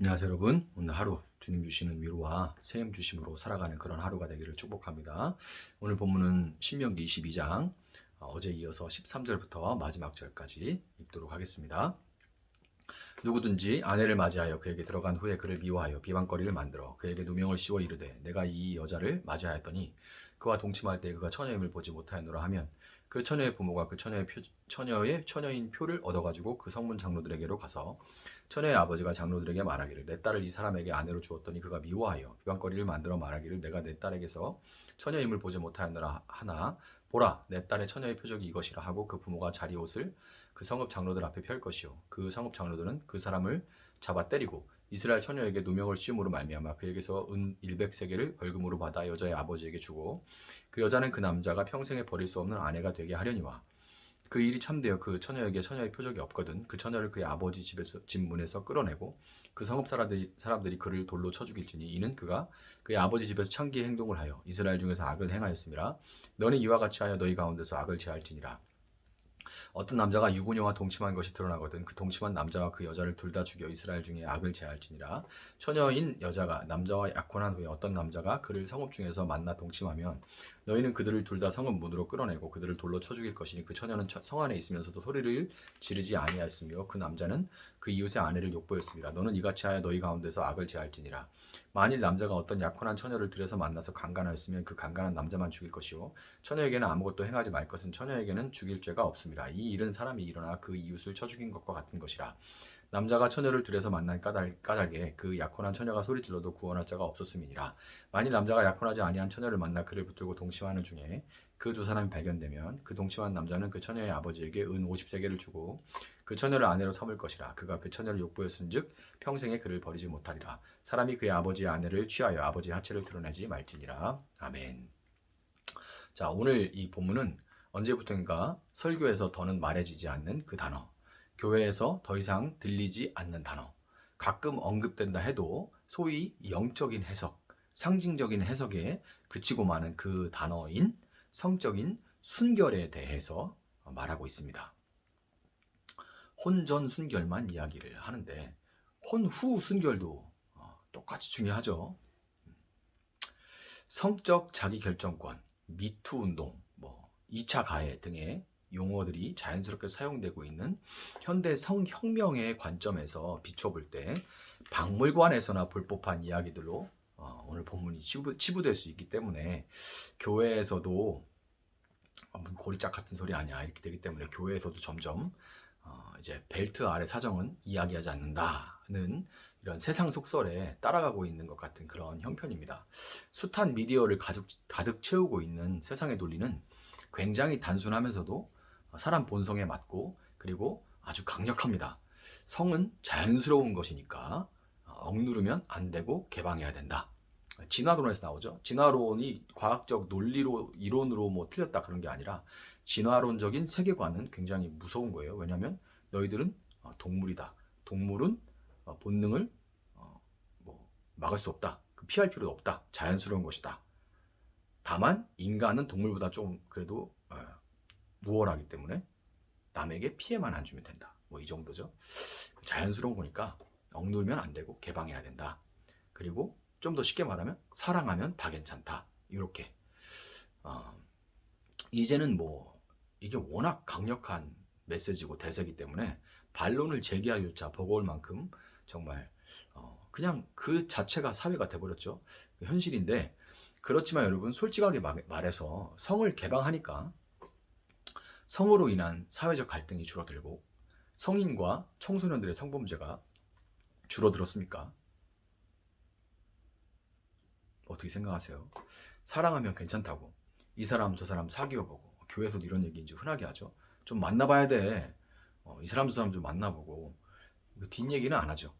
안녕하세요 여러분. 오늘 하루 주님 주시는 위로와 세임 주심으로 살아가는 그런 하루가 되기를 축복합니다. 오늘 본문은 신명기 22장 어제 이어서 13절부터 마지막 절까지 읽도록 하겠습니다. 누구든지 아내를 맞이하여 그에게 들어간 후에 그를 미워하여 비방거리를 만들어 그에게 누명을 씌워 이르되 내가 이 여자를 맞이하였더니 그와 동침할 때 그가 처녀임을 보지 못하였노라 하면 그 처녀의 부모가 그 처녀인 표를 얻어가지고 그 성문 장로들에게로 가서 처녀의 아버지가 장로들에게 말하기를 내 딸을 이 사람에게 아내로 주었더니 그가 미워하여 비방거리를 만들어 말하기를 내가 내 딸에게서 처녀임을 보지 못하였노라 하나 보라 내 딸의 처녀의 표적이 이것이라 하고 그 부모가 자리옷을 그 성읍 장로들 앞에 펼 것이요 그 성읍 장로들은 그 사람을 잡아 때리고 이스라엘 처녀에게 누명을 씌움으로 말미암아 그에게서 은 100세겔을 벌금으로 받아 여자의 아버지에게 주고 그 여자는 그 남자가 평생에 버릴 수 없는 아내가 되게 하려니와 그 일이 참되어 그 처녀에게 처녀의 표적이 없거든 그 처녀를 그의 아버지 집 문에서 끌어내고 그 성읍 사람들이 그를 돌로 쳐 죽일지니 이는 그가 그의 아버지 집에서 창기의 행동을 하여 이스라엘 중에서 악을 행하였음이라 너는 이와 같이 하여 너희 가운데서 악을 제할지니라. 어떤 남자가 유부녀와 동침한 것이 드러나거든 그 동침한 남자와 그 여자를 둘 다 죽여 이스라엘 중에 악을 제할지니라. 처녀인 여자가 남자와 약혼한 후에 어떤 남자가 그를 성읍 중에서 만나 동침하면 너희는 그들을 둘 다 성읍 문으로 끌어내고 그들을 돌로 쳐 죽일 것이니 그 처녀는 성 안에 있으면서도 소리를 지르지 아니하였으며 그 남자는 그 이웃의 아내를 욕보였습니다. 너는 이같이 하여 너희 가운데서 악을 제할지니라. 만일 남자가 어떤 약혼한 처녀를 들여서 만나서 강간하였으면 그 강간한 남자만 죽일 것이요 처녀에게는 아무것도 행하지 말 것은 처녀에게는 죽일 죄가 없습니다. 이 일은 사람이 일어나 그 이웃을 쳐 죽인 것과 같은 것이라. 남자가 처녀를 들여서 만난 까닭에 그 약혼한 처녀가 소리질러도 구원할 자가 없었음이니라. 만일 남자가 약혼하지 아니한 처녀를 만나 그를 붙들고 동침하는 중에 그 두 사람이 발견되면 그 동침한 남자는 그 처녀의 아버지에게 은 50세겔을 주고 그 처녀를 아내로 삼을 것이라. 그가 그 처녀를 욕보였은즉 평생에 그를 버리지 못하리라. 사람이 그의 아버지의 아내를 취하여 아버지의 하체를 드러내지 말지니라. 아멘. 자, 오늘 이 본문은 언제부터인가 설교에서 더는 말해지지 않는 그 단어, 교회에서 더 이상 들리지 않는 단어, 가끔 언급된다 해도 소위 영적인 해석, 상징적인 해석에 그치고 마는 그 단어인 성적인 순결에 대해서 말하고 있습니다. 혼전 순결만 이야기를 하는데 혼후 순결도 똑같이 중요하죠. 성적 자기결정권, 미투 운동, 2차 가해 등의 용어들이 자연스럽게 사용되고 있는 현대 성혁명의 관점에서 비춰볼 때 박물관에서나 볼 법한 이야기들로 오늘 본문이 치부될 수 있기 때문에 교회에서도 고리짝 같은 소리 아니야 이렇게 되기 때문에 교회에서도 점점 이제 벨트 아래 사정은 이야기하지 않는다는 이런 세상 속설에 따라가고 있는 것 같은 그런 형편입니다. 숱한 미디어를 가득 채우고 있는 세상의 논리는 굉장히 단순하면서도 사람 본성에 맞고 그리고 아주 강력합니다. 성은 자연스러운 것이니까 억누르면 안 되고 개방해야 된다. 진화론에서 나오죠. 진화론이 과학적 논리로 이론으로 틀렸다 그런 게 아니라 진화론적인 세계관은 굉장히 무서운 거예요. 왜냐하면 너희들은 동물이다. 동물은 본능을 막을 수 없다. 피할 필요도 없다. 자연스러운 것이다. 다만 인간은 동물보다 좀 그래도 우월하기 때문에 남에게 피해만 안 주면 된다. 이 정도죠. 자연스러운 거니까 억누르면 안 되고 개방해야 된다. 그리고 좀 더 쉽게 말하면 사랑하면 다 괜찮다. 이렇게 이제는 이게 워낙 강력한 메시지고 대세이기 때문에 반론을 제기하기조차 버거울 만큼 정말 그냥 그 자체가 사회가 돼버렸죠. 현실인데 그렇지만 여러분 솔직하게 말해서 성을 개방하니까 성으로 인한 사회적 갈등이 줄어들고 성인과 청소년들의 성범죄가 줄어들었습니까? 어떻게 생각하세요? 사랑하면 괜찮다고 이 사람 저 사람 사귀어보고 교회에서도 이런 얘기 이제 흔하게 하죠. 좀 만나봐야 돼. 이 사람 저 사람 좀 만나보고 뒷얘기는 안 하죠.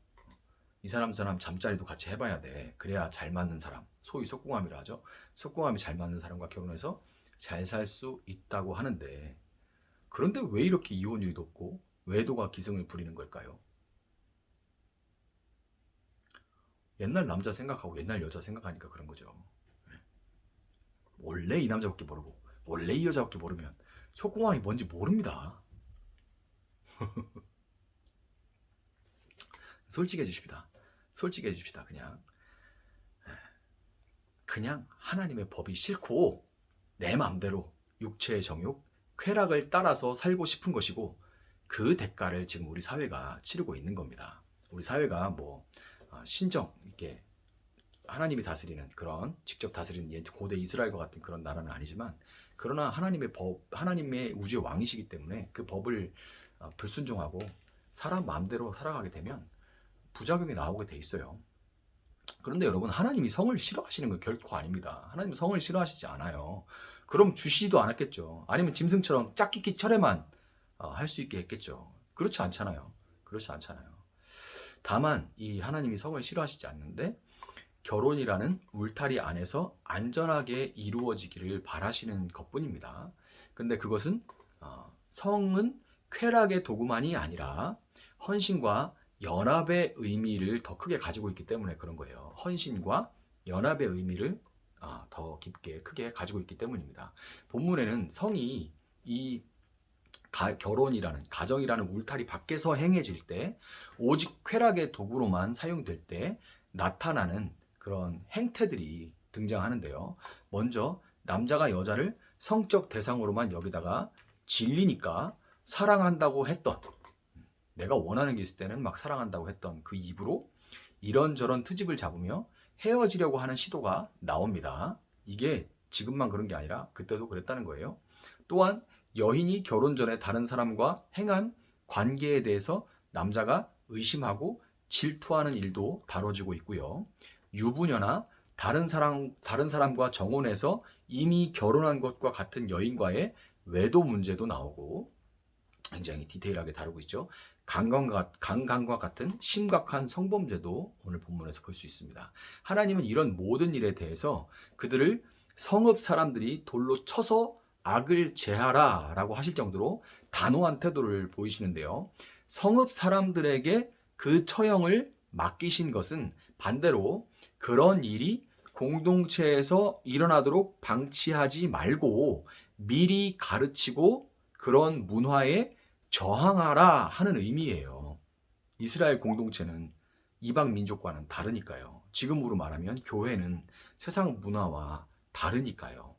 이 사람 저 사람 잠자리도 같이 해봐야 돼. 그래야 잘 맞는 사람, 소위 속궁합이라 하죠. 속궁합이 잘 맞는 사람과 결혼해서 잘 살 수 있다고 하는데 그런데 왜 이렇게 이혼율이 높고 외도가 기승을 부리는 걸까요? 옛날 남자 생각하고 옛날 여자 생각하니까 그런 거죠. 원래 이 남자밖에 모르고 원래 이 여자밖에 모르면 속궁합이 뭔지 모릅니다. 솔직해지십니다. 솔직해집시다. 그냥 하나님의 법이 싫고 내 마음대로 육체의 정욕, 쾌락을 따라서 살고 싶은 것이고, 그 대가를 지금 우리 사회가 치르고 있는 겁니다. 우리 사회가 신정 이렇게 하나님이 다스리는 그런, 직접 다스리는 고대 이스라엘과 같은 그런 나라는 아니지만, 그러나 하나님의 법, 하나님의 우주의 왕이시기 때문에 그 법을 불순종하고 사람 마음대로 살아가게 되면 부작용이 나오게 돼 있어요. 그런데 여러분, 하나님이 성을 싫어하시는 건 결코 아닙니다. 하나님은 성을 싫어하시지 않아요. 그럼 주시지도 않았겠죠. 아니면 짐승처럼 짝짓기 철에만 할 수 있게 했겠죠. 그렇지 않잖아요. 그렇지 않잖아요. 다만 이 하나님이 성을 싫어하시지 않는데 결혼이라는 울타리 안에서 안전하게 이루어지기를 바라시는 것뿐입니다. 근데 그것은 성은 쾌락의 도구만이 아니라 헌신과 연합의 의미를 더 크게 가지고 있기 때문에 그런 거예요. 헌신과 연합의 의미를 더 깊게 크게 가지고 있기 때문입니다. 본문에는 성이 이 결혼이라는, 가정이라는 울타리 밖에서 행해질 때, 오직 쾌락의 도구로만 사용될 때 나타나는 그런 행태들이 등장하는데요. 먼저 남자가 여자를 성적 대상으로만 여기다가 질리니까 사랑한다고 했던, 내가 원하는 게 있을 때는 막 사랑한다고 했던 그 입으로 이런저런 트집을 잡으며 헤어지려고 하는 시도가 나옵니다. 이게 지금만 그런 게 아니라 그때도 그랬다는 거예요. 또한 여인이 결혼 전에 다른 사람과 행한 관계에 대해서 남자가 의심하고 질투하는 일도 다뤄지고 있고요. 유부녀나 다른 사람과 정혼해서 이미 결혼한 것과 같은 여인과의 외도 문제도 나오고, 굉장히 디테일하게 다루고 있죠. 강간과 같은 심각한 성범죄도 오늘 본문에서 볼 수 있습니다. 하나님은 이런 모든 일에 대해서 그들을 성읍 사람들이 돌로 쳐서 악을 제하라 라고 하실 정도로 단호한 태도를 보이시는데요. 성읍 사람들에게 그 처형을 맡기신 것은 반대로 그런 일이 공동체에서 일어나도록 방치하지 말고 미리 가르치고 그런 문화에 저항하라 하는 의미예요. 이스라엘 공동체는 이방 민족과는 다르니까요. 지금으로 말하면 교회는 세상 문화와 다르니까요.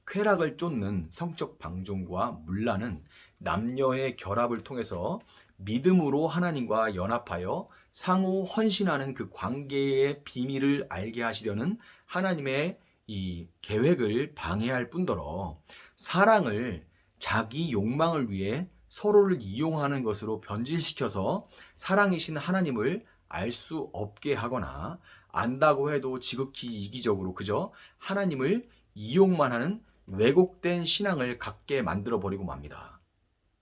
쾌락을 쫓는 성적 방종과 문란은 남녀의 결합을 통해서 믿음으로 하나님과 연합하여 상호 헌신하는 그 관계의 비밀을 알게 하시려는 하나님의 이 계획을 방해할 뿐더러 사랑을 자기 욕망을 위해 서로를 이용하는 것으로 변질시켜서 사랑이신 하나님을 알 수 없게 하거나, 안다고 해도 지극히 이기적으로 그저 하나님을 이용만 하는 왜곡된 신앙을 갖게 만들어 버리고 맙니다.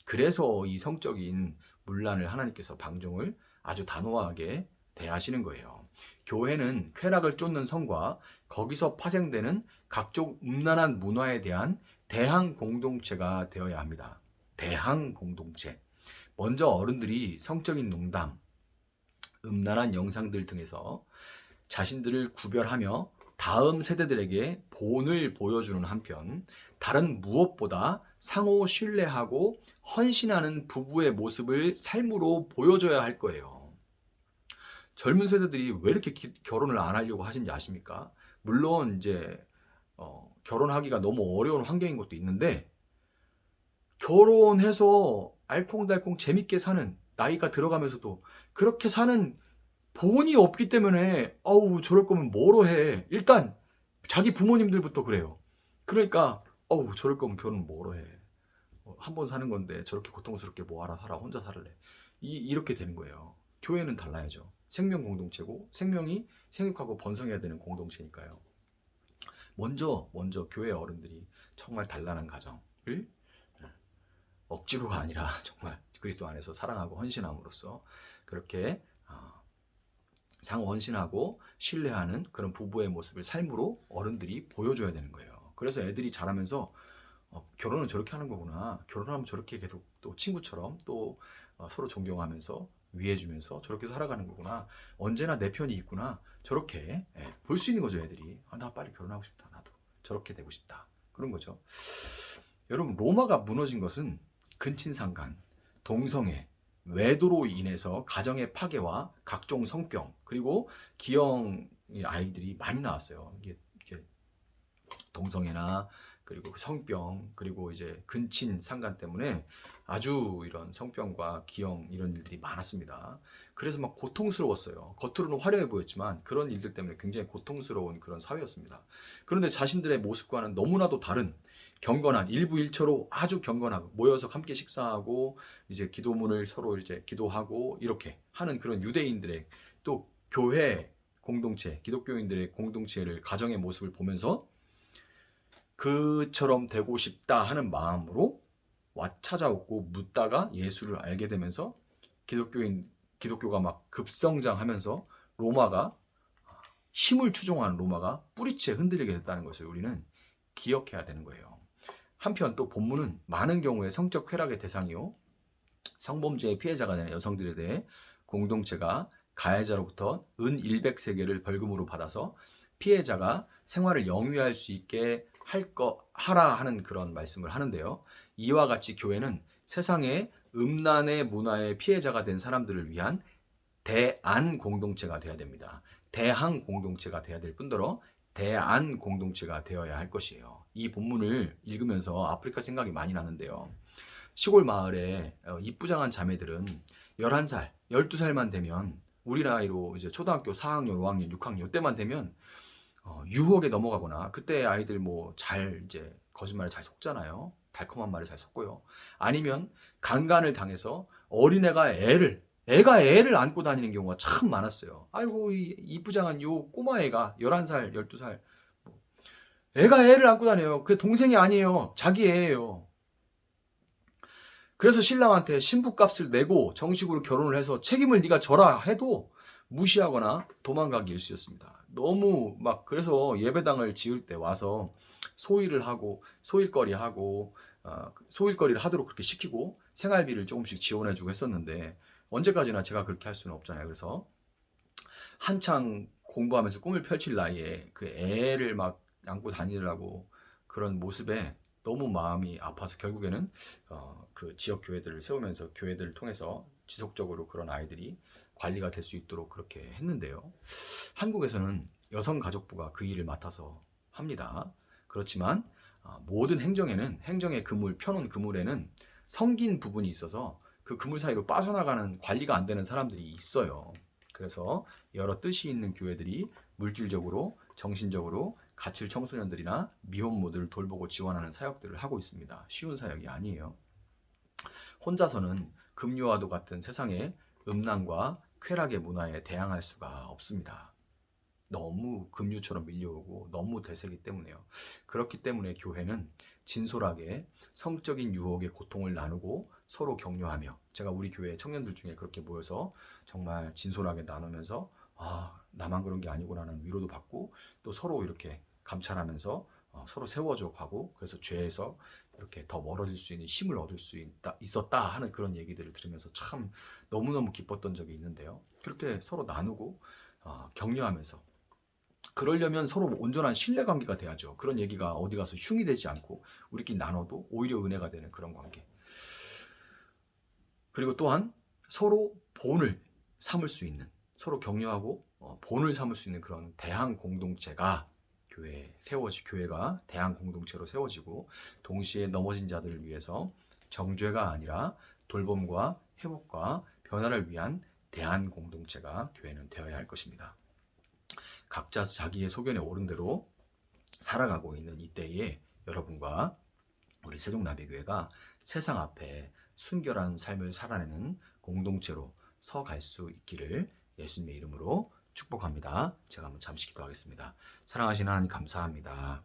그래서 이 성적인 문란을 하나님께서 방종을 아주 단호하게 대하시는 거예요. 교회는 쾌락을 쫓는 성과 거기서 파생되는 각종 음란한 문화에 대한 대항 공동체가 되어야 합니다. 대항 공동체. 먼저 어른들이 성적인 농담, 음란한 영상들 등에서 자신들을 구별하며 다음 세대들에게 본을 보여주는 한편, 다른 무엇보다 상호 신뢰하고 헌신하는 부부의 모습을 삶으로 보여줘야 할 거예요. 젊은 세대들이 왜 이렇게 결혼을 안 하려고 하시는지 아십니까? 물론 이제 결혼하기가 너무 어려운 환경인 것도 있는데, 결혼해서 알콩달콩 재밌게 사는, 나이가 들어가면서도 그렇게 사는 본이 없기 때문에 아우 저럴 거면 뭐로 해. 일단 자기 부모님들부터 그래요. 그러니까 아우 저럴 거면 결혼 뭐로 해. 한 번 사는 건데 저렇게 고통스럽게 뭐하라 살아, 혼자 살래. 이렇게 되는 거예요. 교회는 달라야죠. 생명 공동체고 생명이 생육하고 번성해야 되는 공동체니까요. 먼저 교회 어른들이 정말 단란한 가정을 억지로가 아니라 정말 그리스도 안에서 사랑하고 헌신함으로써 그렇게 상호 헌신하고 신뢰하는 그런 부부의 모습을 삶으로 어른들이 보여줘야 되는 거예요. 그래서 애들이 자라면서 결혼은 저렇게 하는 거구나. 결혼하면 저렇게 계속 또 친구처럼 또 서로 존경하면서 위해주면서 저렇게 살아가는 거구나. 언제나 내 편이 있구나. 저렇게 볼 수 있는 거죠, 애들이. 나 빨리 결혼하고 싶다. 나도 저렇게 되고 싶다. 그런 거죠. 여러분, 로마가 무너진 것은 근친상간, 동성애, 외도로 인해서 가정의 파괴와 각종 성병 그리고 기형 아이들이 많이 나왔어요. 이게 동성애나 그리고 성병 그리고 이제 근친 상간 때문에 아주 이런 성병과 기형 이런 일들이 많았습니다. 그래서 막 고통스러웠어요. 겉으로는 화려해 보였지만 그런 일들 때문에 굉장히 고통스러운 그런 사회였습니다. 그런데 자신들의 모습과는 너무나도 다른 경건한 일부 일처로 아주 경건하고 모여서 함께 식사하고 이제 기도문을 서로 이제 기도하고 이렇게 하는 그런 유대인들의 또 교회 공동체, 기독교인들의 공동체를 가정의 모습을 보면서 그처럼 되고 싶다 하는 마음으로 찾아오고 묻다가 예수를 알게 되면서 기독교가 막 급성장하면서 로마가 힘을 추종하는 로마가 뿌리째 흔들리게 됐다는 것을 우리는 기억해야 되는 거예요. 한편 또 본문은 많은 경우에 성적 쾌락의 대상이요 성범죄의 피해자가 되는 여성들에 대해 공동체가 가해자로부터 은 100세겔을 벌금으로 받아서 피해자가 생활을 영위할 수 있게 하라 하는 그런 말씀을 하는데요. 이와 같이 교회는 세상의 음란의 문화의 피해자가 된 사람들을 위한 대안 공동체가 되어야 됩니다. 대항 공동체가 되어야 될 뿐더러 대안 공동체가 되어야 할 것이에요. 이 본문을 읽으면서 아프리카 생각이 많이 나는데요. 시골 마을에 이쁘장한 자매들은 11살, 12살만 되면 우리 나이로 이제 초등학교 4학년, 5학년, 6학년 때만 되면 유혹에 넘어가거나 그때 아이들 뭐 잘 이제 거짓말을 잘 속잖아요. 달콤한 말을 잘 섞고요. 아니면 강간을 당해서 애가 애를 안고 다니는 경우가 참 많았어요. 아이고 이 이쁘장한 요 꼬마 애가 11살, 12살 애가 애를 안고 다녀요. 그게 동생이 아니에요. 자기 애예요. 그래서 신랑한테 신부값을 내고 정식으로 결혼을 해서 책임을 네가 져라 해도 무시하거나 도망가기 일쑤였습니다. 너무 막 그래서 예배당을 지을 때 와서 소일을 하고 소일거리 하고 소일거리를 하도록 그렇게 시키고 생활비를 조금씩 지원해주고 했었는데 언제까지나 제가 그렇게 할 수는 없잖아요. 그래서 한창 공부하면서 꿈을 펼칠 나이에 그 애를 막 안고 다니느라고 그런 모습에 너무 마음이 아파서 결국에는 그 지역 교회들을 세우면서 교회들을 통해서 지속적으로 그런 아이들이 관리가 될 수 있도록 그렇게 했는데요. 한국에서는 여성가족부가 그 일을 맡아서 합니다. 그렇지만 모든 행정의 그물, 펴놓은 그물에는 성긴 부분이 있어서 그 그물 사이로 빠져나가는 관리가 안 되는 사람들이 있어요. 그래서 여러 뜻이 있는 교회들이 물질적으로, 정신적으로 갇힐 청소년들이나 미혼모들을 돌보고 지원하는 사역들을 하고 있습니다. 쉬운 사역이 아니에요. 혼자서는 금요와도 같은 세상의 음란과 쾌락의 문화에 대항할 수가 없습니다. 너무 금유처럼 밀려오고 너무 대세기 때문에요. 그렇기 때문에 교회는 진솔하게 성적인 유혹의 고통을 나누고 서로 격려하며 제가 우리 교회 청년들 중에 그렇게 모여서 정말 진솔하게 나누면서 나만 그런 게 아니구나라는 위로도 받고 또 서로 이렇게 감찰하면서 서로 세워줘 가고 그래서 죄에서 이렇게 더 멀어질 수 있는 힘을 얻을 수 있었다 하는 그런 얘기들을 들으면서 참 너무너무 기뻤던 적이 있는데요. 그렇게 서로 나누고 격려하면서 그러려면 서로 온전한 신뢰관계가 돼야죠. 그런 얘기가 어디 가서 흉이 되지 않고 우리끼리 나눠도 오히려 은혜가 되는 그런 관계. 그리고 또한 서로 본을 삼을 수 있는 서로 격려하고 본을 삼을 수 있는 그런 대항 공동체가 교회가 대항 공동체로 세워지고 동시에 넘어진 자들을 위해서 정죄가 아니라 돌봄과 회복과 변화를 위한 대안 공동체가 교회는 되어야 할 것입니다. 각자 자기의 소견에 오른 대로 살아가고 있는 이때에 여러분과 우리 세종나비교회가 세상 앞에 순결한 삶을 살아내는 공동체로 서갈 수 있기를 예수님의 이름으로 축복합니다. 제가 한번 잠시 기도하겠습니다. 사랑하시는 하나님 감사합니다.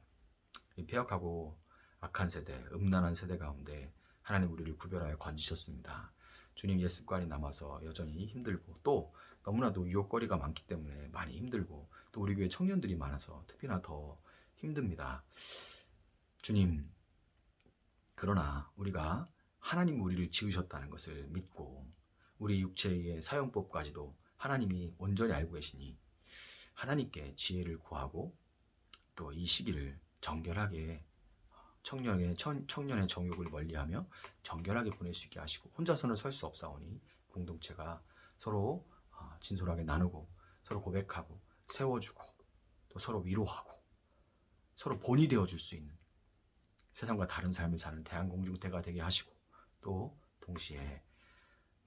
이 폐역하고 악한 세대, 음란한 세대 가운데 하나님 우리를 구별하여 건지셨습니다. 주님 옛 습관이 남아서 여전히 힘들고 또 너무나도 유혹거리가 많기 때문에 많이 힘들고 또 우리 교회 청년들이 많아서 특히나 더 힘듭니다. 주님, 그러나 우리가 하나님 우리를 지으셨다는 것을 믿고 우리 육체의 사용법까지도 하나님이 온전히 알고 계시니 하나님께 지혜를 구하고 또 이 시기를 정결하게 청년의 정욕을 멀리하며 정결하게 보낼 수 있게 하시고 혼자서는 설 수 없사오니 공동체가 서로 진솔하게 나누고 서로 고백하고 세워주고 또 서로 위로하고 서로 본이 되어줄 수 있는 세상과 다른 삶을 사는 대한공동체가 되게 하시고 또 동시에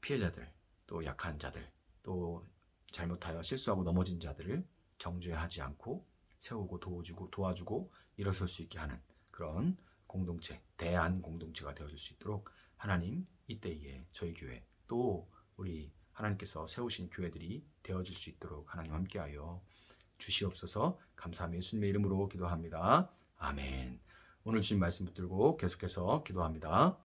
피해자들 또 약한 자들 또 잘못하여 실수하고 넘어진 자들을 정죄하지 않고 세우고 도와주고 일어설 수 있게 하는 그런 공동체, 대안 공동체가 되어줄 수 있도록 하나님 이때에 저희 교회 또 우리 하나님께서 세우신 교회들이 되어질 수 있도록 하나님 함께하여 주시옵소서. 감사하며 예수님의 이름으로 기도합니다. 아멘. 오늘 주신 말씀 붙들고 계속해서 기도합니다.